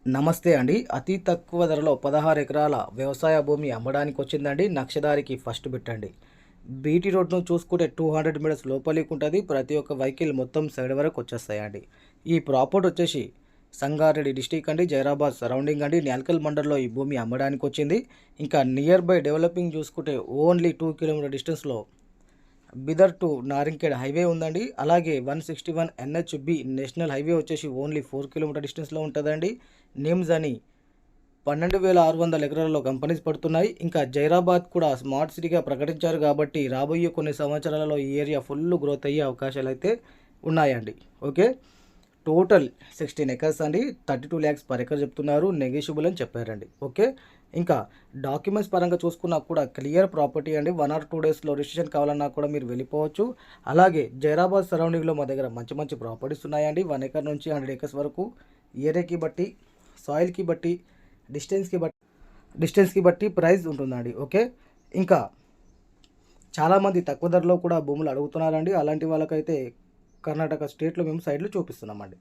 నమస్తే అండి. అతి తక్కువ ధరలో 16 ఎకరాల వ్యవసాయ భూమి అమ్మడానికి వచ్చిందండి. నక్షదారికి ఫస్ట్ బిట్. బీటీ రోడ్ను చూసుకుంటే 200 మీటర్స్ లోపలికి ఉంటుంది. ప్రతి ఒక్క వెహికల్ మొత్తం సైడ్ వరకు వచ్చేస్తాయండి. ఈ ప్రాపర్టీ వచ్చేసి సంగారెడ్డి డిస్టిక్ అండి, జైరాబాద్ సరౌండింగ్ అండి, న్యాల్కల్ మండల్లో ఈ భూమి అమ్మడానికి వచ్చింది. ఇంకా నియర్ బై డెవలపింగ్ చూసుకుంటే ఓన్లీ 2 కిలోమీటర్ డిస్టెన్స్లో బిదర్ టు నారింకేడ్ హైవే ఉందండి. అలాగే 161 NHB నేషనల్ హైవే వచ్చేసి ఓన్లీ 4 కిలోమీటర్ డిస్టెన్స్లో ఉంటుందండి. నేమ్స్ అని 12,600 ఎకరాలలో కంపెనీస్ పడుతున్నాయి. ఇంకా జైరాబాద్ కూడా స్మార్ట్ సిటీగా ప్రకటించారు కాబట్టి రాబోయే కొన్ని సంవత్సరాలలో ఈ ఏరియా ఫుల్ గ్రోత్ అయ్యే అవకాశాలు అయితే ఉన్నాయండి. ఓకే, టోటల్ 16 ఎకర్స్ అండి. 32 lakhs పర్ ఎకర్ చెప్తున్నారు, నెగోషియబుల్ అని చెప్పారండి. ఓకే, ఇంకా డాక్యుమెంట్స్ పరంగా చూసుకున్నా కూడా క్లియర్ ప్రాపర్టీ అండి. 1 or 2 డేస్లో రిజిస్ట్రేషన్ కావాలన్నా కూడా మీరు వెళ్ళిపోవచ్చు. అలాగే జైరాబాద్ సరౌండింగ్లో మా దగ్గర మంచి మంచి ప్రాపర్టీస్ ఉన్నాయండి. 1 ఎకర్ నుంచి 100 acres వరకు ఏరియాకి బట్టి, సాయిల్కి బట్టి, డిస్టెన్స్కి బట్టి ప్రైస్ ఉంటుందండి. ఓకే, ఇంకా చాలామంది తక్కువ ధరలో కూడా భూములు అడుగుతున్నారండి. అలాంటి వాళ్ళకైతే కర్ణాటక స్టేట్లో మేము సైడ్లు చూపిస్తున్నామండి.